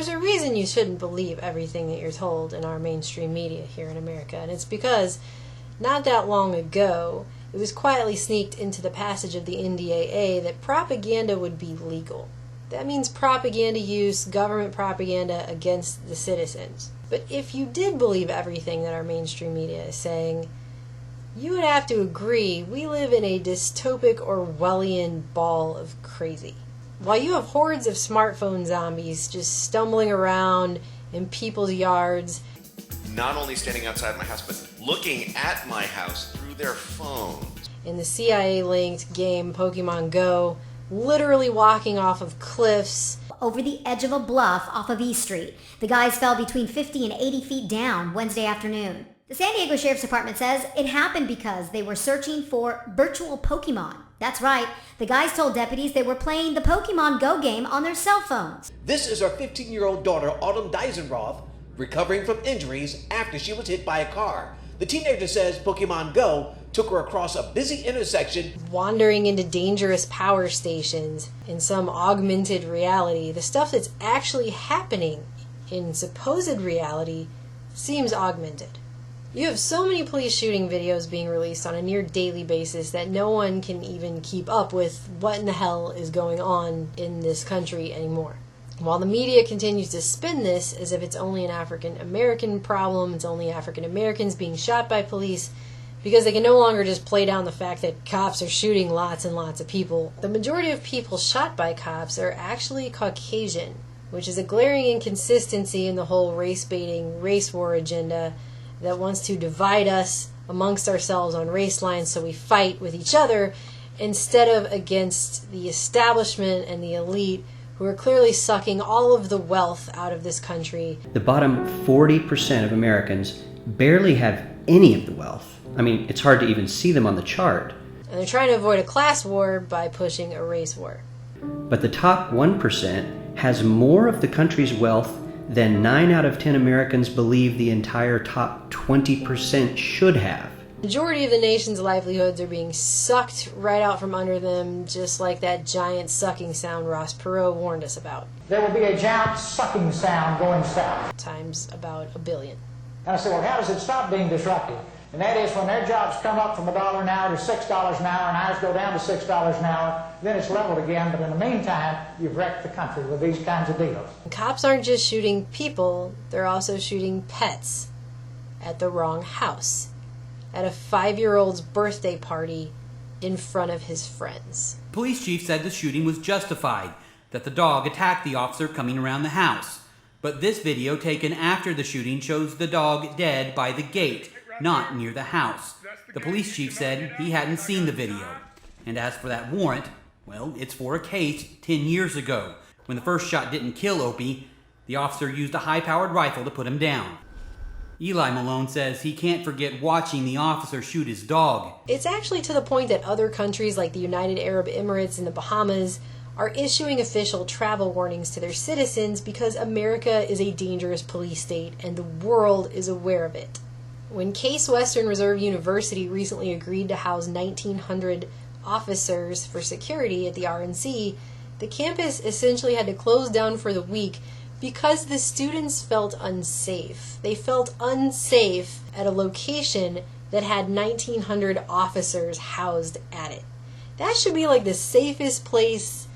there's a reason you shouldn't believe everything that you're told in our mainstream media here in America, and it's because not that long ago, it was quietly sneaked into the passage of the NDAA that propaganda would be legal. That means propaganda use, government propaganda against the citizens. But if you did believe everything that our mainstream media is saying, you would have to agree we live in a dystopic Orwellian ball of crazy. While you have hordes of smartphone zombies just stumbling around in people's yards, not only standing outside my house, but looking at my house through their phones. In the CIA-linked game Pokemon Go, literally walking off of cliffs, over the edge of a bluff off of E Street. The guys fell between 50 and 80 feet down Wednesday afternoon. The San Diego Sheriff's Department says it happened because they were searching for virtual Pokemon. That's right, the guys told deputies they were playing the Pokemon Go game on their cell phones. This is our 15-year-old daughter, Autumn Deisenroth, recovering from injuries after she was hit by a car. The teenager says Pokemon Go took her across a busy intersection, wandering into dangerous power stations in some augmented reality. The stuff that's actually happening in supposed reality seems augmented. You have so many police shooting videos being released on a near daily basis that no one can even keep up with what in the hell is going on in this country anymore. While the media continues to spin this as if it's only an African American problem, it's only African Americans being shot by police, because they can no longer just play down the fact that cops are shooting lots and lots of people. The majority of people shot by cops are actually Caucasian, which is a glaring inconsistency in the whole race-baiting, race war agenda that wants to divide us amongst ourselves on race lines so we fight with each other instead of against the establishment and the elite who are clearly sucking all of the wealth out of this country. The bottom 40% of Americans barely have any of the wealth. I mean, it's hard to even see them on the chart. And they're trying to avoid a class war by pushing a race war. But the top 1% has more of the country's wealth than 9 out of 10 Americans believe the entire top 20% should have. The majority of the nation's livelihoods are being sucked right out from under them, just like that giant sucking sound Ross Perot warned us about. There will be a giant sucking sound going south. Times about a billion. And I said, well, how does it stop being disruptive? And that is when their jobs come up from $1 an hour to $6 an hour and ours go down to $6 an hour, then it's leveled again. But in the meantime, you've wrecked the country with these kinds of deals. Cops aren't just shooting people, they're also shooting pets at the wrong house, at a 5-year-old's birthday party in front of his friends. Police chief said the shooting was justified, that the dog attacked the officer coming around the house. But this video taken after the shooting shows the dog dead by the gate, not near the house. The police chief said he hadn't seen the video. And as for that warrant, well, it's for a case 10 years ago. When the first shot didn't kill Opie, the officer used a high-powered rifle to put him down. Eli Malone says he can't forget watching the officer shoot his dog. It's actually to the point that other countries like the United Arab Emirates and the Bahamas are issuing official travel warnings to their citizens because America is a dangerous police state and the world is aware of it. When Case Western Reserve University recently agreed to house 1,900 officers for security at the RNC, the campus essentially had to close down for the week because the students felt unsafe. They felt unsafe at a location that had 1,900 officers housed at it. That should be like the safest place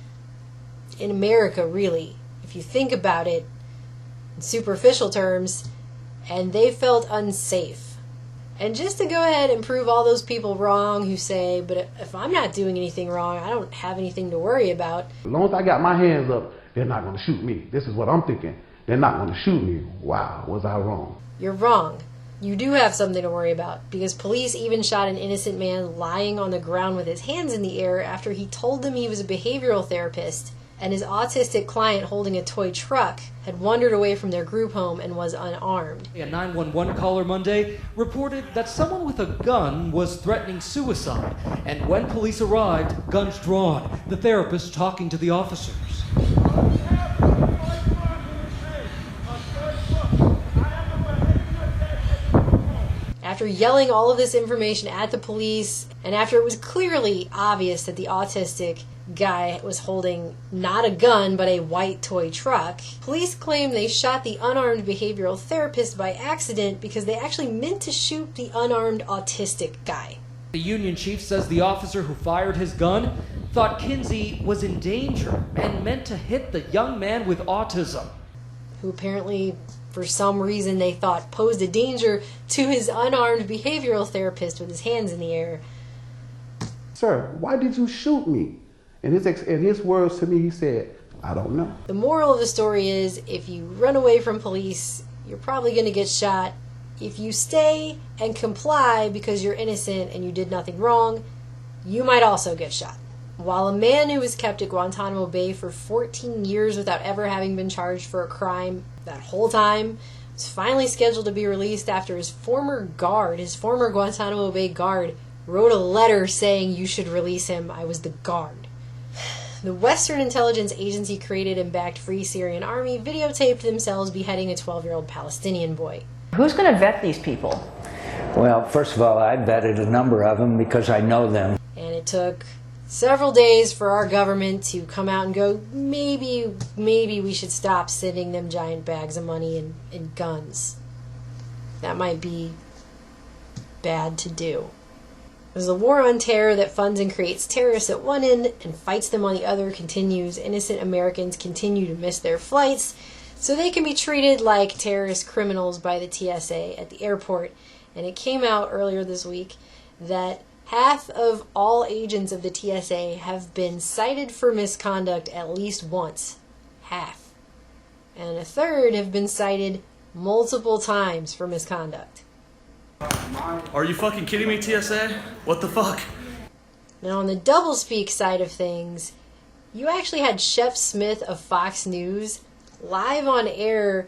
in America, really, if you think about it in superficial terms, and they felt unsafe. And just to go ahead and prove all those people wrong who say, but if I'm not doing anything wrong, I don't have anything to worry about. As long as I got my hands up, they're not going to shoot me. This is what I'm thinking. They're not going to shoot me. Wow, was I wrong? You're wrong. You do have something to worry about, because police even shot an innocent man lying on the ground with his hands in the air after he told them he was a behavioral therapist, and his autistic client holding a toy truck had wandered away from their group home and was unarmed. A 911 caller Monday reported that someone with a gun was threatening suicide, and when police arrived, guns drawn, the therapist talking to the officers. After after yelling all of this information at the police, and after it was clearly obvious that the autistic guy was holding not a gun but a white toy truck, police claim they shot the unarmed behavioral therapist by accident because they actually meant to shoot the unarmed autistic guy. The union chief says the officer who fired his gun thought Kinsey was in danger and meant to hit the young man with autism, who apparently, for some reason, they thought posed a danger to his unarmed behavioral therapist with his hands in the air. Sir, why did you shoot me? In his words to me, he said, I don't know. The moral of the story is, if you run away from police, you're probably going to get shot. If you stay and comply because you're innocent and you did nothing wrong, you might also get shot. While a man who was kept at Guantanamo Bay for 14 years without ever having been charged for a crime that whole time was finally scheduled to be released after his former Guantanamo Bay guard, wrote a letter saying, "You should release him. I was the guard." The Western intelligence agency created and backed Free Syrian Army videotaped themselves beheading a 12-year-old Palestinian boy. Who's going to vet these people? Well, first of all, I vetted a number of them because I know them. And it took several days for our government to come out and go, maybe we should stop sending them giant bags of money and guns. That might be bad to do. As the war on terror that funds and creates terrorists at one end and fights them on the other continues, innocent Americans continue to miss their flights so they can be treated like terrorist criminals by the TSA at the airport. And it came out earlier this week that half of all agents of the TSA have been cited for misconduct at least once. Half. And a third have been cited multiple times for misconduct. Are you fucking kidding me, TSA? What the fuck? Now, on the doublespeak side of things, you actually had Shep Smith of Fox News live on air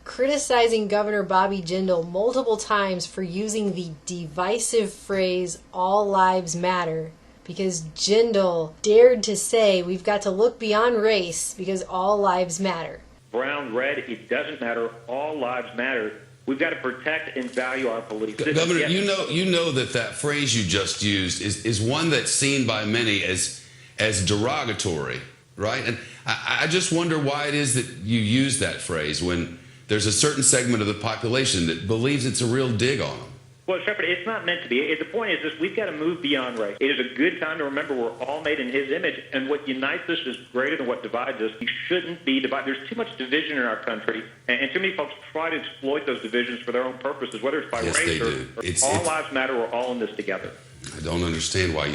criticizing Governor Bobby Jindal multiple times for using the divisive phrase, "all lives matter," because Jindal dared to say we've got to look beyond race because all lives matter. Brown, red, it doesn't matter. All lives matter. We've got to protect and value our police. Governor, you know that phrase you just used is one that's seen by many as derogatory, right? And I just wonder why it is that you use that phrase when there's a certain segment of the population that believes it's a real dig on them. Well, Shepard, it's not meant to be. The point is this: we've got to move beyond race. It is a good time to remember we're all made in his image, and what unites us is greater than what divides us. We shouldn't be divided. There's too much division in our country, and too many folks try to exploit those divisions for their own purposes, whether it's by race or all lives matter. We're all in this together. I don't understand why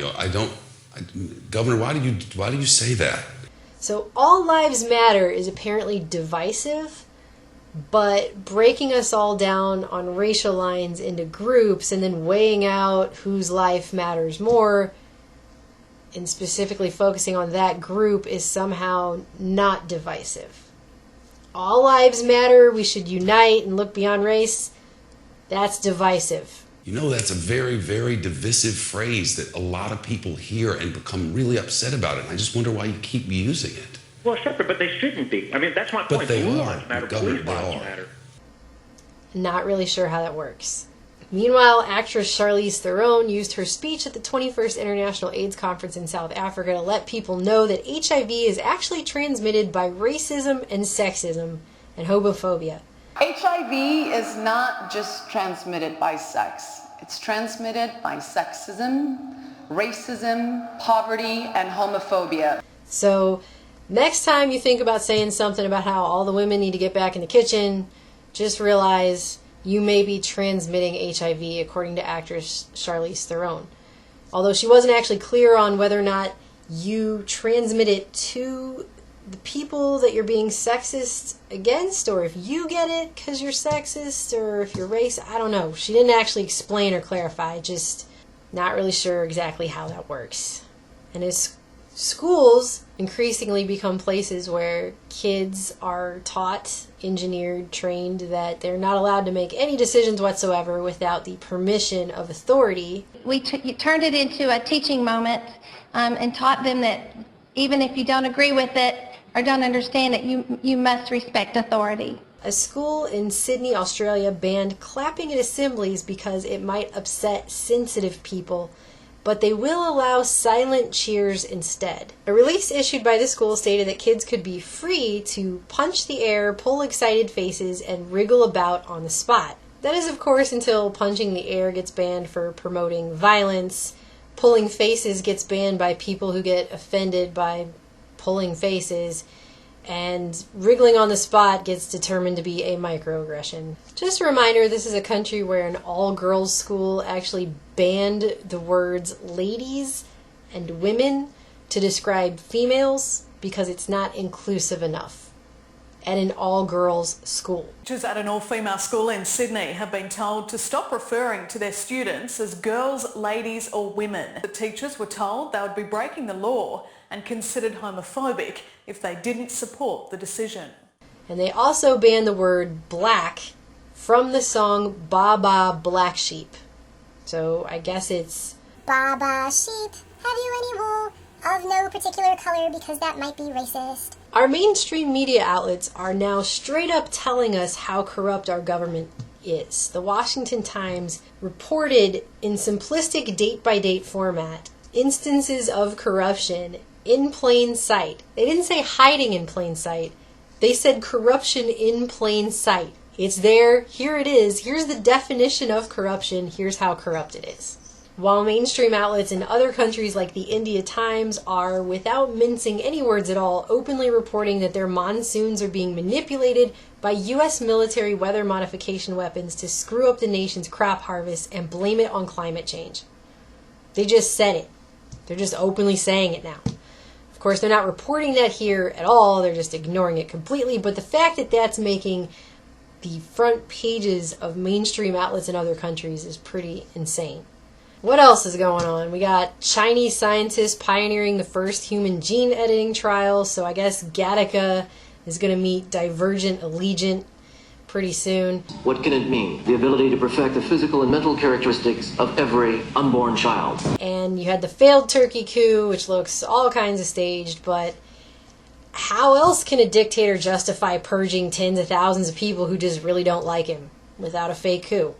Governor, why do you say that? So all lives matter is apparently divisive, but breaking us all down on racial lines into groups and then weighing out whose life matters more and specifically focusing on that group is somehow not divisive. All lives matter, we should unite and look beyond race. That's divisive. You know, that's a very, very divisive phrase that a lot of people hear and become really upset about it. And I just wonder why you keep using it. Well, Shepard, but they shouldn't be. I mean, that's my point. But they Blue are. lives matter, police lives matter. Not really sure how that works. Meanwhile, actress Charlize Theron used her speech at the 21st International AIDS Conference in South Africa to let people know that HIV is actually transmitted by racism and sexism and homophobia. HIV is not just transmitted by sex. It's transmitted by sexism, racism, poverty, and homophobia. So, next time you think about saying something about how all the women need to get back in the kitchen, just realize you may be transmitting HIV, according to actress Charlize Theron. Although she wasn't actually clear on whether or not you transmit it to the people that you're being sexist against, or if you get it because you're sexist, or if you're racist. I don't know. She didn't actually explain or clarify, just not really sure exactly how that works. And as schools increasingly become places where kids are taught, engineered, trained that they're not allowed to make any decisions whatsoever without the permission of authority. We turned it into a teaching moment and taught them that even if you don't agree with it or don't understand it, you must respect authority. A school in Sydney, Australia banned clapping at assemblies because it might upset sensitive people, but they will allow silent cheers instead. A release issued by the school stated that kids could be free to punch the air, pull excited faces, and wriggle about on the spot. That is, of course, until punching the air gets banned for promoting violence. Pulling faces gets banned by people who get offended by pulling faces. And wriggling on the spot gets determined to be a microaggression. Just a reminder, this is a country where an all-girls school actually banned the words ladies and women to describe females because it's not inclusive enough at an all-girls school. Teachers at an all-female school in Sydney have been told to stop referring to their students as girls, ladies or women. The teachers were told they would be breaking the law and considered homophobic if they didn't support the decision. And they also banned the word black from the song Ba Ba Black Sheep. So I guess it's Ba Ba Sheep, have you any wool of no particular color because that might be racist. Our mainstream media outlets are now straight up telling us how corrupt our government is. The Washington Times reported in simplistic date-by-date format instances of corruption in plain sight. They didn't say hiding in plain sight. They said corruption in plain sight. It's there. Here it is. Here's the definition of corruption. Here's how corrupt it is. While mainstream outlets in other countries like the India Times are, without mincing any words at all, openly reporting that their monsoons are being manipulated by U.S. military weather modification weapons to screw up the nation's crop harvest and blame it on climate change. They just said it. They're just openly saying it now. Of course, they're not reporting that here at all. They're just ignoring it completely. But the fact that that's making the front pages of mainstream outlets in other countries is pretty insane. What else is going on? We got Chinese scientists pioneering the first human gene editing trial. So I guess Gattaca is going to meet Divergent Allegiant pretty soon. What can it mean? The ability to perfect the physical and mental characteristics of every unborn child. And you had the failed Turkey coup, which looks all kinds of staged, but how else can a dictator justify purging tens of thousands of people who just really don't like him without a fake coup?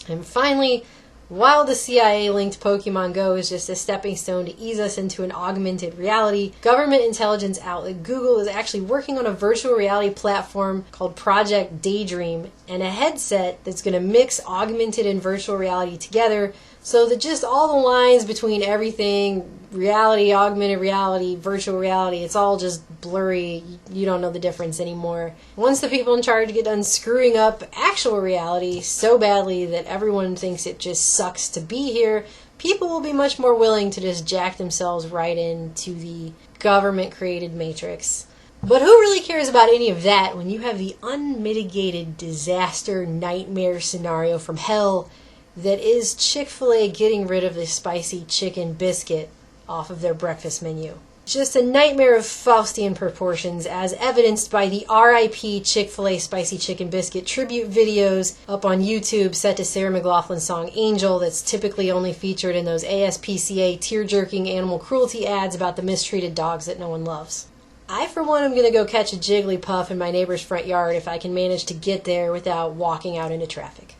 And finally, while the CIA-linked Pokemon Go is just a stepping stone to ease us into an augmented reality, government intelligence outlet Google is actually working on a virtual reality platform called Project Daydream and a headset that's going to mix augmented and virtual reality together so that just all the lines between everything, reality, augmented reality, virtual reality, it's all just blurry. You don't know the difference anymore. Once the people in charge get done screwing up actual reality so badly that everyone thinks it just sucks to be here, people will be much more willing to just jack themselves right into the government-created matrix. But who really cares about any of that when you have the unmitigated disaster nightmare scenario from hell that is Chick-fil-A getting rid of the spicy chicken biscuit off of their breakfast menu? Just a nightmare of Faustian proportions, as evidenced by the R.I.P. Chick-fil-A Spicy Chicken Biscuit tribute videos up on YouTube set to Sarah McLachlan's song Angel that's typically only featured in those ASPCA tear-jerking animal cruelty ads about the mistreated dogs that no one loves. I, for one, am going to go catch a Jigglypuff in my neighbor's front yard if I can manage to get there without walking out into traffic.